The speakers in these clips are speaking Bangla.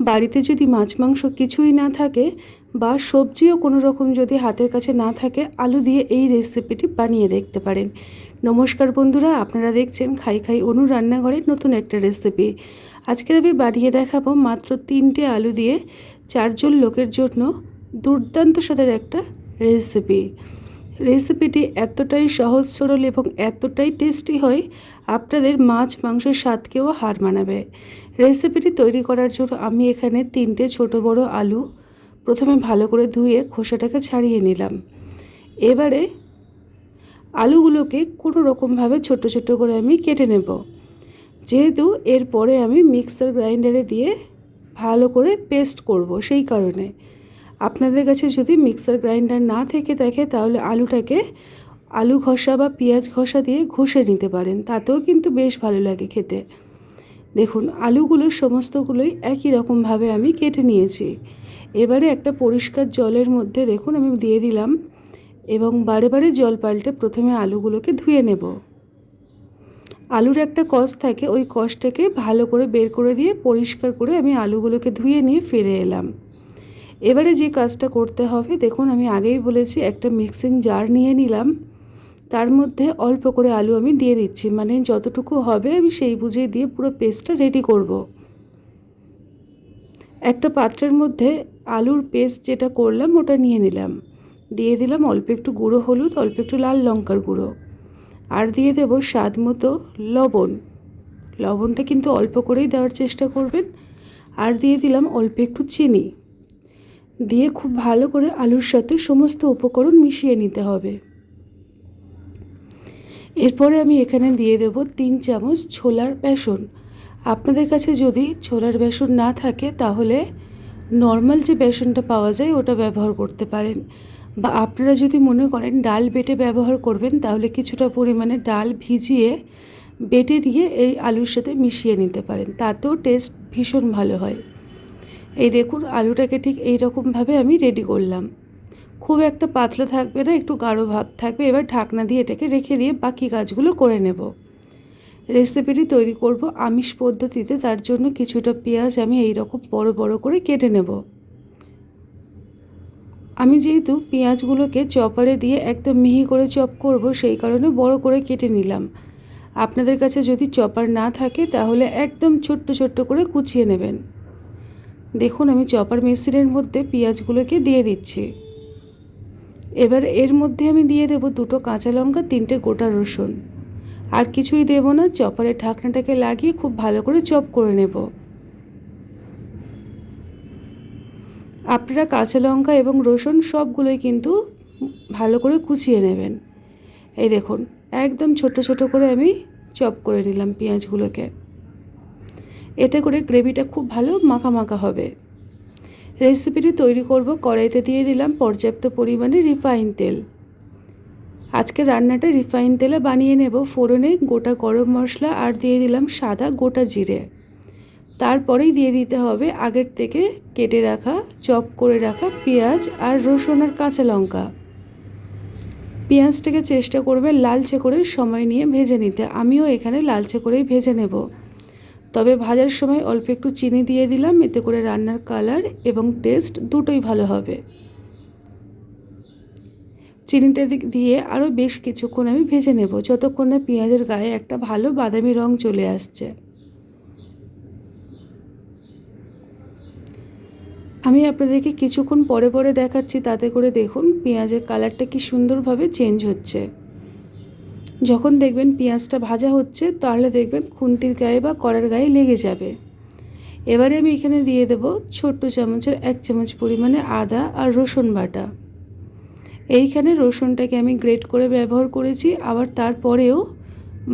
বাড়িতে যদি মাছ মাংস কিছুই না থাকে বা সবজিও কোনো রকম যদি হাতের কাছে না থাকে, আলু দিয়ে এই রেসিপিটি বানিয়ে দেখতে পারেন। নমস্কার বন্ধুরা, আপনারা দেখছেন খাই খাই অনু রান্নাঘরের নতুন একটা রেসিপি। আজকের আমি বানিয়ে দেখাবো মাত্র 3টে আলু দিয়ে 4জন লোকের জন্য দুর্দান্ত স্বাদের একটা রেসিপিটি এতটাই সহজ সরল এবং এতটাই টেস্টি হয়, আপনাদের মাছ মাংসের স্বাদকেও হার মানাবে। রেসিপিটি তৈরি করার জন্য আমি এখানে 3টে ছোট বড় আলু প্রথমে ভালো করে ধুয়ে খোসাটাকে ছাড়িয়ে নিলাম। এবারে আলুগুলোকে কোনো রকমভাবে ছোট ছোট করে আমি কেটে নেব। যেহেতু এরপরে আমি মিক্সার গ্রাইন্ডারে দিয়ে ভালো করে পেস্ট করব, সেই কারণে আপনাদের কাছে যদি মিক্সার গ্রাইন্ডার না থেকে থাকে তাহলে আলু ঘষা বা পেঁয়াজ ঘষা দিয়ে ঘষে নিতে পারেন, তাতেও কিন্তু বেশ ভালো লাগে খেতে। দেখুন, আলুগুলো সমস্তগুলোই একই রকমভাবে আমি কেটে নিয়েছি। এবারে একটা পরিষ্কার জলের মধ্যে দেখুন আমি দিয়ে দিলাম এবং বারে বারে জল পাল্টে প্রথমে আলুগুলোকে ধুয়ে নেব। আলুর একটা কষ থাকে, ওই কষটাকে ভালো করে বের করে দিয়ে পরিষ্কার করে আমি আলুগুলোকে ধুয়ে নিয়ে ফিরে এলাম। এবারে যে কাজটা করতে হবে, দেখুন আমি আগেই বলেছি একটা মিক্সিং জার নিয়ে নিলাম, তার মধ্যে অল্প করে আলু আমি দিয়ে দিচ্ছি, মানে যতটুকু হবে আমি সেই বুঝে দিয়ে পুরো পেস্টটা রেডি করব। একটা পাত্রের মধ্যে আলুর পেস্ট যেটা করলাম ওটা নিয়ে নিলাম, দিয়ে দিলাম অল্প একটু গুঁড়ো হলুদ, অল্প একটু লাল লঙ্কার গুঁড়ো, আর দিয়ে দেব স্বাদ মতো লবণ। লবণটা কিন্তু অল্প করেই দেওয়ার চেষ্টা করবেন। আর দিয়ে দিলাম অল্প একটু চিনি, দিয়ে খুব ভালো করে আলুর সাথে সমস্ত উপকরণ মিশিয়ে নিতে হবে। এরপরে আমি এখানে দিয়ে দেব 3 চামচ ছোলার বেসন। আপনাদের কাছে যদি ছোলার বেসন না থাকে তাহলে নর্মাল যে বেসনটা পাওয়া যায় ওটা ব্যবহার করতে পারেন, বা আপনারা যদি মনে করেন ডাল বেটে ব্যবহার করবেন তাহলে কিছুটা পরিমাণে ডাল ভিজিয়ে বেটে নিয়ে এই আলুর সাথে মিশিয়ে নিতে পারেন, তাতেও টেস্ট ভীষণ ভালো হয়। এই দেখুন আলুটাকে ঠিক এই রকমভাবে আমি রেডি করলাম। খুব একটা পাতলা থাকবে না, একটু গাঢ় ভাব থাকবে। এবার ঢাকনা দিয়ে এটাকে রেখে দিয়ে বাকি কাজগুলো করে নেব। রেসিপিটি তৈরি করব আমিষ পদ্ধতিতে, তার জন্য কিছুটা পেঁয়াজ আমি এই রকম বড় বড় করে কেটে নেব। আমি যেহেতু পেঁয়াজগুলোকে চপারে দিয়ে একদম মিহি করে চপ করব, সেই কারণে বড় করে কেটে নিলাম। আপনাদের কাছে যদি চপার না থাকে তাহলে একদম ছোট্ট ছোট্ট করে কুচিয়ে নেবেন। দেখুন আমি চপার মেশিনের মধ্যে পেঁয়াজগুলোকে দিয়ে দিচ্ছি। এবার এর মধ্যে আমি দিয়ে দেব 2টো কাঁচা লঙ্কা, 3টে গোটা রসুন, আর কিছুই দেব না। চপারের ঢাকনাটাকে লাগিয়ে খুব ভালো করে চপ করে নেব। আপনারা কাঁচা লঙ্কা এবং রসুন সবগুলোই কিন্তু ভালো করে কুচিয়ে নেবেন। এই দেখুন একদম ছোট ছোট করে আমি চপ করে নিলাম পেঁয়াজগুলোকে। এতে করে গ্রেভিটা খুব ভালো মাখা মাখা হবে। রেসিপিটি তৈরি করব, কড়াইতে দিয়ে দিলাম পর্যাপ্ত পরিমাণে রিফাইন তেল। আজকে রান্নাটা রিফাইন তেলে বানিয়ে নেব। ফোড়নে গোটা গরম মশলা আর দিয়ে দিলাম সাদা গোটা জিরে। তারপরেই দিয়ে দিতে হবে আগের থেকে কেটে রাখা চপ করে রাখা পেঁয়াজ আর রসুন আর কাঁচা লঙ্কা। পেঁয়াজটাকে চেষ্টা করবে লালচে করে সময় নিয়ে ভেজে নিতে, আমিও এখানে লালচে করেই ভেজে নেব। তবে ভাজার সময় অল্প একটু চিনি দিয়ে দিলাম, এতে করে রান্নার কালার এবং টেস্ট দুটোই ভালো হবে। চিনিটা দিয়ে আরও বেশ কিছুক্ষণ আমি ভেজে নেব, যতক্ষণ না পেঁয়াজের গায়ে একটা ভালো বাদামি রং চলে আসছে। আমি আপনাদেরকে কিছুক্ষণ পরে পরে দেখাচ্ছি, তাতে করে দেখুন পেঁয়াজের কালারটা কি সুন্দরভাবে চেঞ্জ হচ্ছে। যখন দেখবেন পেঁয়াজটা ভাজা হচ্ছে তাহলে দেখবেন খুন্তির গায়ে বা কড়ার গায়ে লেগে যাবে। এবারে আমি এখানে দিয়ে দেব ছোট্ট চামচের 1 চামচ পরিমাণে আদা আর রসুন বাটা। এইখানে রসুনটাকে আমি গ্রেট করে ব্যবহার করেছি, আবার তারপরেও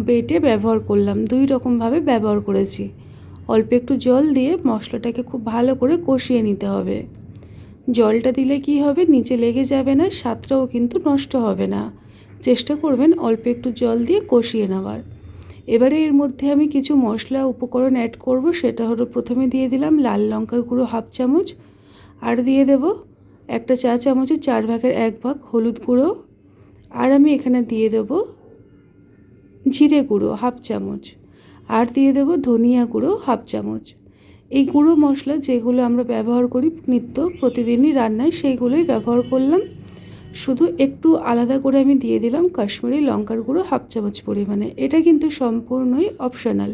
বেটে ব্যবহার করলাম, 2 রকমভাবে ব্যবহার করেছি। অল্প একটু জল দিয়ে মশলাটাকে খুব ভালো করে কষিয়ে নিতে হবে। জলটা দিলে কি হবে, নিচে লেগে যাবে না, স্বাদটাও কিন্তু নষ্ট হবে না। চেষ্টা করবেন অল্প একটু জল দিয়ে কষিয়ে নেওয়ার। এবারে এর মধ্যে আমি কিছু মশলা উপকরণ অ্যাড করব। সেটা হলো প্রথমে দিয়ে দিলাম লাল লঙ্কার গুঁড়ো 1/2 চামচ, আর দিয়ে দেব একটা চা চামচের 4/1 ভাগ হলুদ গুঁড়ো, আর আমি এখানে দিয়ে দেব জিরে গুঁড়ো 1/2 চামচ, আর দিয়ে দেব ধনিয়া গুঁড়ো 1/2 চামচ। এই গুঁড়ো মশলা যেগুলো আমরা ব্যবহার করি নিত্য প্রতিদিনই রান্নায় সেইগুলোই ব্যবহার করলাম। শুধু একটু আলাদা করে আমি দিয়ে দিলাম কাশ্মীরি লঙ্কার গুঁড়ো 1/2 চামচ পরিমাণে। এটা কিন্তু সম্পূর্ণই অপশনাল,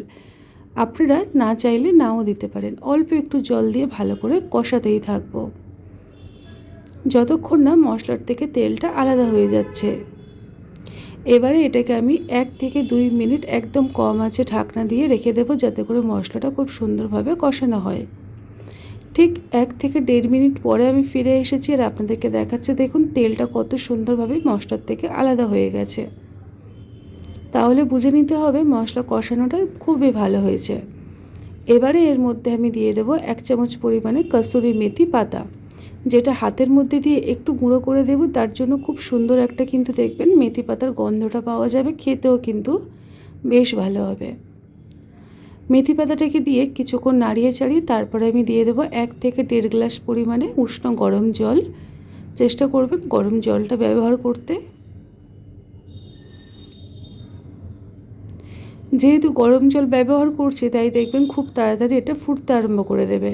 আপনারা না চাইলে নাও দিতে পারেন। অল্প একটু জল দিয়ে ভালো করে কষাতেই থাকবো যতক্ষণ না মশলার থেকে তেলটা আলাদা হয়ে যাচ্ছে। এবারে এটাকে আমি 1 থেকে 2 মিনিট একদম কম আঁচে ঢাকনা দিয়ে রেখে দেবো, যাতে করে মশলাটা খুব সুন্দরভাবে কষানো হয়। ঠিক 1 থেকে 1.5 মিনিট পরে আমি ফিরে এসেছি আর আপনাদেরকে দেখাচ্ছে, দেখুন তেলটা কত সুন্দরভাবে মশলার থেকে আলাদা হয়ে গেছে। তাহলে বুঝে নিতে হবে মশলা কষানোটা খুবই ভালো হয়েছে। এবারে এর মধ্যে আমি দিয়ে দেবো 1 চামচ পরিমাণে কসুরি মেথি পাতা, যেটা হাতের মধ্যে দিয়ে একটু গুঁড়ো করে দেব। তার জন্য খুব সুন্দর একটা কিন্তু দেখবেন মেথি পাতার গন্ধটা পাওয়া যাবে, খেতেও কিন্তু বেশ ভালো হবে। মেথি পাতাটাকে দিয়ে কিছুক্ষণ নাড়িয়ে চাড়িয়ে তারপরে আমি দিয়ে দেবো 1 থেকে 1.5 গ্লাস পরিমাণে উষ্ণ গরম জল। চেষ্টা করবেন গরম জলটা ব্যবহার করতে। যেহেতু গরম জল ব্যবহার করছি তাই দেখবেন খুব তাড়াতাড়ি এটা ফুটতে আরম্ভ করে দেবে।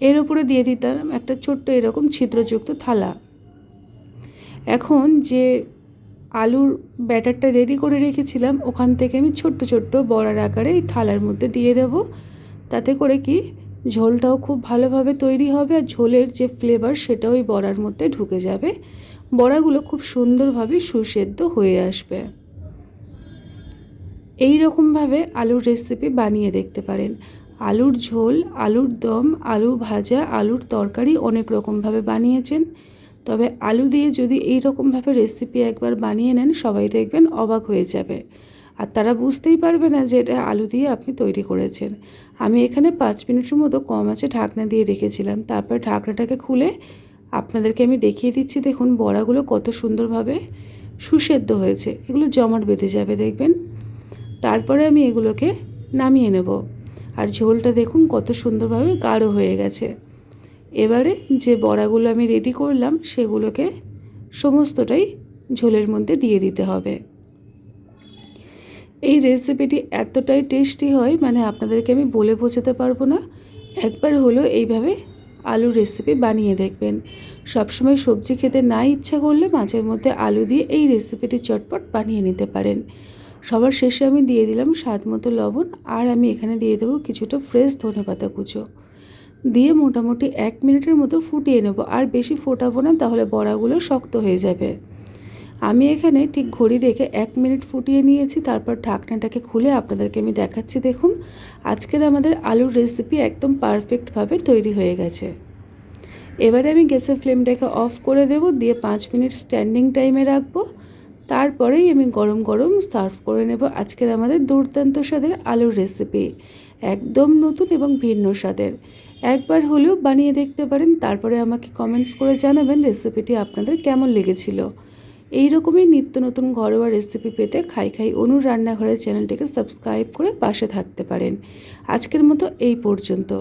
এর উপরে দিয়ে দিতাম একটা ছোট্ট এরকম ছিদ্রযুক্ত থালা। এখন যে আলুর ব্যাটারটা রেডি করে রেখেছিলাম ওখান থেকে আমি ছোট্ট ছোট্ট বড়ার আকারে এই থালার মধ্যে দিয়ে দেব। তাতে করে কি ঝোলটাও খুব ভালোভাবে তৈরি হবে আর ঝোলের যে ফ্লেভার সেটাও ওই বড়ার মধ্যে ঢুকে যাবে। বড়াগুলো খুব সুন্দরভাবে সুসেদ্ধ হয়ে আসবে। এই রকমভাবে আলুর রেসিপি বানিয়ে দেখতে পারেন। আলুর ঝোল, আলুর দম, আলু ভাজা, আলুর তরকারি অনেক রকমভাবে বানিয়েছেন, তবে আলু দিয়ে যদি এই রকমভাবে রেসিপি একবার বানিয়ে নেন সবাই দেখবেন অবাক হয়ে যাবে আর তারা বুঝতেই পারবে না যে এটা আলু দিয়ে আপনি তৈরি করেছেন। আমি এখানে 5 মিনিটের মতো কম আঁচে ঢাকনা দিয়ে রেখেছিলাম। তারপর ঢাকনাটাকে খুলে আপনাদেরকে আমি দেখিয়ে দিচ্ছি, দেখুন বড়াগুলো কত সুন্দরভাবে সুসেদ্ধ হয়েছে। এগুলো জমাট বেঁধে যাবে দেখবেন। তারপরে আমি এগুলোকে নামিয়ে নেব আর ঝোলটা দেখুন কত সুন্দরভাবে গাঢ় হয়ে গেছে। এবারে যে বড়াগুলো আমি রেডি করলাম সেগুলোকে সমস্তটাই ঝোলের মধ্যে দিয়ে দিতে হবে। এই রেসিপিটি এতটাই টেস্টি হয় মানে আপনাদেরকে আমি বলে বোঝাতে পারবো না। একবার হলো এইভাবে আলুর রেসিপি বানিয়ে দেখবেন। সবসময় সবজি খেতে না ইচ্ছা করলে মাঝের মধ্যে আলু দিয়ে এই রেসিপিটি চটপট বানিয়ে নিতে পারেন। সবার শেষে আমি দিয়ে দিলাম স্বাদ মতো লবণ আর আমি এখানে দিয়ে দেবো কিছুটা ফ্রেশ ধনেপাতা কুচো দিয়ে মোটামুটি 1 মিনিটের মতো ফুটিয়ে নেব। আর বেশি ফোটাবো না, তাহলে বড়াগুলো শক্ত হয়ে যাবে। আমি এখানে ঠিক ঘড়ি দেখে 1 মিনিট ফুটিয়ে নিয়েছি। তারপর ঢাকনাটাকে খুলে আপনাদেরকে আমি দেখাচ্ছি, দেখুন আজকের আমাদের আলুর রেসিপি একদম পারফেক্টভাবে তৈরি হয়ে গেছে। এবারে আমি গ্যাসের ফ্লেমটাকে অফ করে দেব, দিয়ে 5 মিনিট স্ট্যান্ডিং টাইমে রাখবো। তারপরেই আমি গরম গরম সার্ভ করে নেব আজকের আমাদের দুর্দান্ত স্বাদের আলুর রেসিপি। একদম নতুন এবং ভিন্ন স্বাদের। একবার হলেও বানিয়ে দেখতে পারেন, তারপরে আমাকে কমেন্টস করে জানাবেন রেসিপিটি আপনাদের কেমন লেগেছিল। এই রকমই নিত্য নতুন ঘরোয়া রেসিপি পেতে খাই খাই অনুর রান্নাঘরের চ্যানেলটিকে সাবস্ক্রাইব করে পাশে থাকতে পারেন। আজকের মতো এই পর্যন্ত।